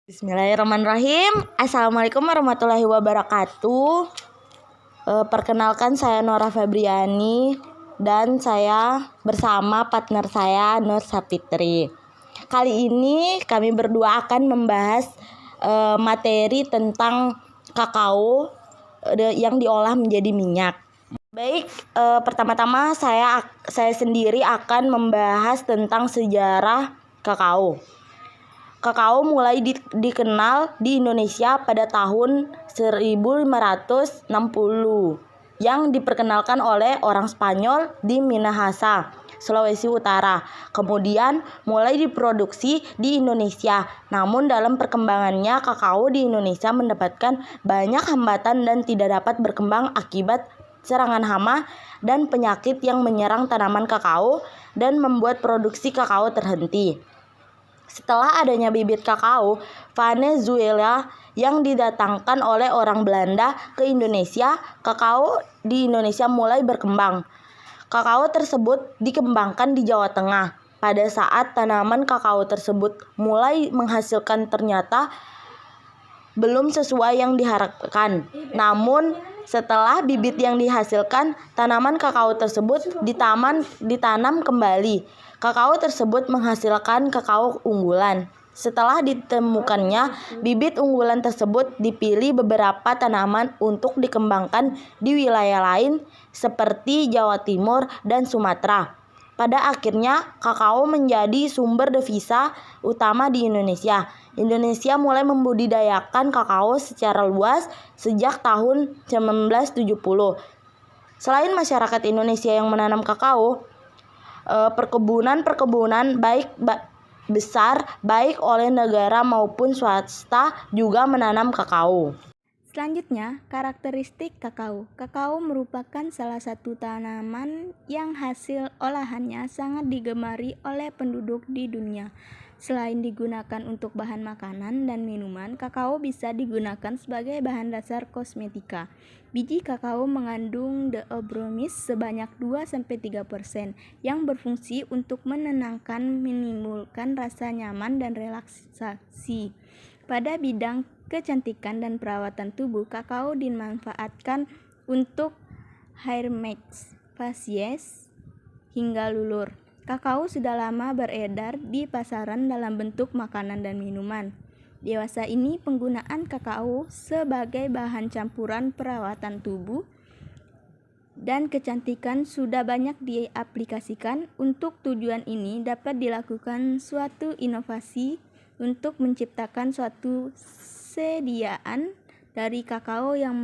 Bismillahirrahmanirrahim. Assalamualaikum warahmatullahi wabarakatuh. Perkenalkan, saya Nora Febriani dan saya bersama partner saya Nur Sapitri. Kali ini kami berdua akan membahas materi tentang kakao yang diolah menjadi minyak. Baik, pertama-tama saya sendiri akan membahas tentang sejarah kakao. Kakao mulai dikenal di Indonesia pada tahun 1560 yang diperkenalkan oleh orang Spanyol di Minahasa, Sulawesi Utara. Kemudian mulai diproduksi di Indonesia. Namun dalam perkembangannya kakao di Indonesia mendapatkan banyak hambatan dan tidak dapat berkembang akibat serangan hama dan penyakit yang menyerang tanaman kakao dan membuat produksi kakao terhenti. Setelah adanya bibit kakao Venezuela yang didatangkan oleh orang Belanda ke Indonesia, kakao di Indonesia mulai berkembang. Kakao tersebut dikembangkan di Jawa Tengah. Pada saat tanaman kakao tersebut mulai menghasilkan, ternyata belum sesuai yang diharapkan. Namun setelah bibit yang dihasilkan, tanaman kakao tersebut ditanam kembali. Kakao tersebut menghasilkan kakao unggulan. Setelah ditemukannya bibit unggulan tersebut, dipilih beberapa tanaman untuk dikembangkan di wilayah lain seperti Jawa Timur dan Sumatera. Pada akhirnya kakao menjadi sumber devisa utama di Indonesia. Indonesia mulai membudidayakan kakao secara luas sejak tahun 1970. Selain masyarakat Indonesia yang menanam kakao, perkebunan besar baik oleh negara maupun swasta juga menanam kakao. Selanjutnya, karakteristik kakao. Kakao merupakan salah satu tanaman yang hasil olahannya sangat digemari oleh penduduk di dunia. Selain digunakan untuk bahan makanan dan minuman, kakao bisa digunakan sebagai bahan dasar kosmetika. Biji kakao mengandung theobromis sebanyak 2-3% yang berfungsi untuk menenangkan, menimbulkan rasa nyaman dan relaksasi. Pada bidang kecantikan dan perawatan tubuh, kakao dimanfaatkan untuk hair mask, facial, hingga lulur. Kakao sudah lama beredar di pasaran dalam bentuk makanan dan minuman. Dewasa ini penggunaan kakao sebagai bahan campuran perawatan tubuh dan kecantikan sudah banyak diaplikasikan. Untuk tujuan ini dapat dilakukan suatu inovasi untuk menciptakan suatu sediaan dari kakao yang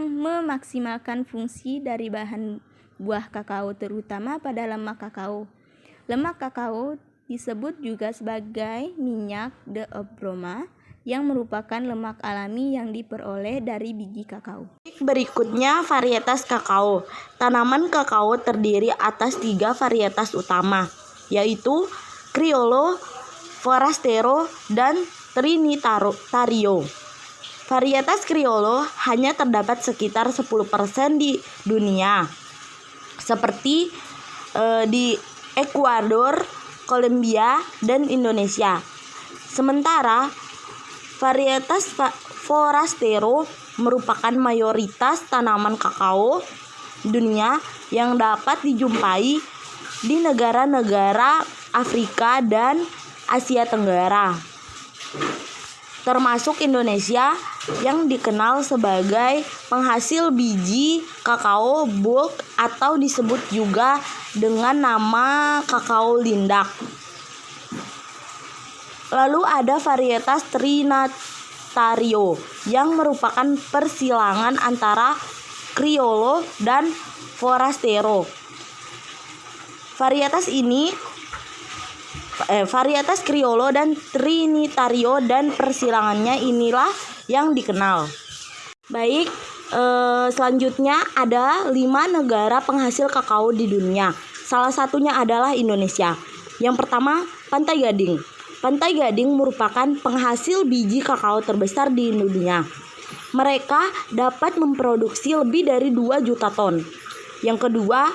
memaksimalkan fungsi dari bahan buah kakao, terutama pada lemak kakao. Lemak kakao disebut juga sebagai minyak theobroma yang merupakan lemak alami yang diperoleh dari biji kakao. Berikutnya, varietas kakao. Tanaman kakao terdiri atas 3 varietas utama, yaitu Criollo, Forastero, dan Trinitario. Varietas Criollo hanya terdapat sekitar 10% di dunia, seperti di Ekuador, Kolombia, dan Indonesia. Sementara varietas Forastero merupakan mayoritas tanaman kakao dunia yang dapat dijumpai di negara-negara Afrika dan Asia Tenggara, termasuk Indonesia yang dikenal sebagai penghasil biji kakao bulk atau disebut juga dengan nama kakao lindak. Lalu ada varietas Trinitario yang merupakan persilangan antara Criollo dan Forastero. Varietas Criollo dan Trinitario dan persilangannya inilah yang dikenal. Baik, selanjutnya ada 5 negara penghasil kakao di dunia. Salah satunya adalah Indonesia. Yang pertama, Pantai Gading. Pantai Gading merupakan penghasil biji kakao terbesar di dunia. Mereka dapat memproduksi lebih dari 2 juta ton. Yang kedua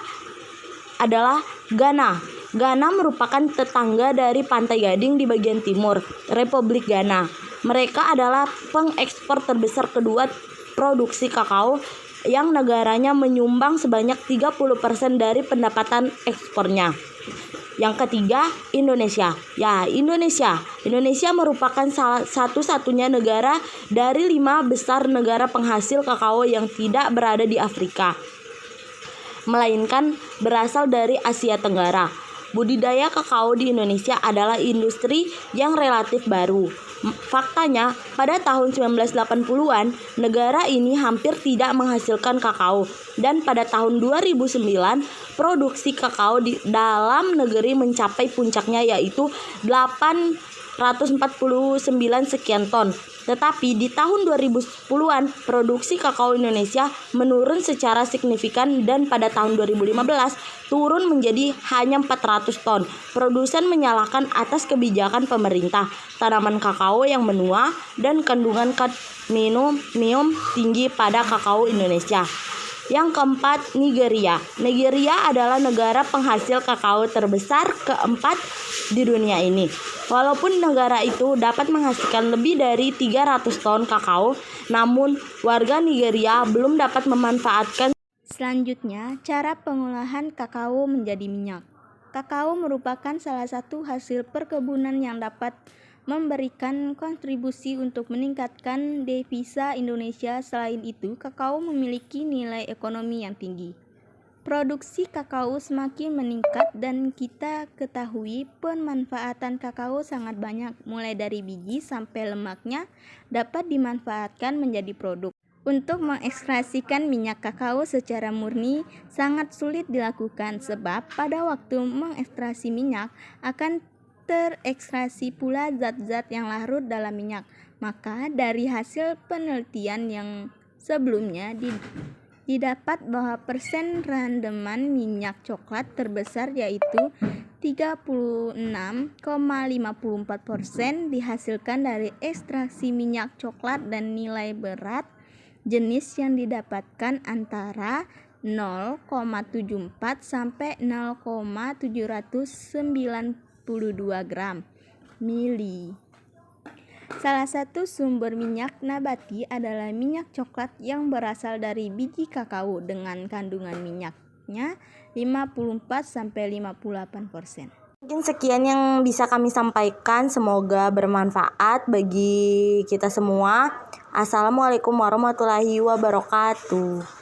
adalah Ghana. Ghana merupakan tetangga dari Pantai Gading di bagian timur, Republik Ghana. Mereka adalah pengekspor terbesar kedua produksi kakao yang negaranya menyumbang sebanyak 30% dari pendapatan ekspornya. Yang ketiga, Indonesia. Indonesia merupakan salah satu-satunya negara dari 5 besar negara penghasil kakao yang tidak berada di Afrika, melainkan berasal dari Asia Tenggara. Budidaya kakao di Indonesia adalah industri yang relatif baru. Faktanya, pada tahun 1980-an, negara ini hampir tidak menghasilkan kakao, dan pada tahun 2009, produksi kakao di dalam negeri mencapai puncaknya yaitu 849 sekian ton. Tetapi di tahun 2010-an, produksi kakao Indonesia menurun secara signifikan dan pada tahun 2015 turun menjadi hanya 400 ton. Produsen menyalahkan atas kebijakan pemerintah, tanaman kakao yang menua, dan kandungan kadmium tinggi pada kakao Indonesia. Yang keempat, Nigeria. Nigeria adalah negara penghasil kakao terbesar keempat di dunia ini. Walaupun negara itu dapat menghasilkan lebih dari 300 ton kakao, namun warga Nigeria belum dapat memanfaatkan. Selanjutnya, cara pengolahan kakao menjadi minyak. Kakao merupakan salah satu hasil perkebunan yang dapat memberikan kontribusi untuk meningkatkan devisa Indonesia. Selain itu, kakao memiliki nilai ekonomi yang tinggi. Produksi kakao semakin meningkat dan kita ketahui pemanfaatan kakao sangat banyak, mulai dari biji sampai lemaknya dapat dimanfaatkan menjadi produk. Untuk mengekstrasikan minyak kakao secara murni sangat sulit dilakukan sebab pada waktu mengekstrasi minyak akan terekstrasi pula zat-zat yang larut dalam minyak. Maka dari hasil penelitian yang sebelumnya didapat bahwa persen rendaman minyak coklat terbesar yaitu 36,54% dihasilkan dari ekstraksi minyak coklat dan nilai berat jenis yang didapatkan antara 0,74 sampai 0,792 gram mili. Salah satu sumber minyak nabati adalah minyak coklat yang berasal dari biji kakao dengan kandungan minyaknya 54-58%. Mungkin sekian yang bisa kami sampaikan, semoga bermanfaat bagi kita semua. Assalamualaikum warahmatullahi wabarakatuh.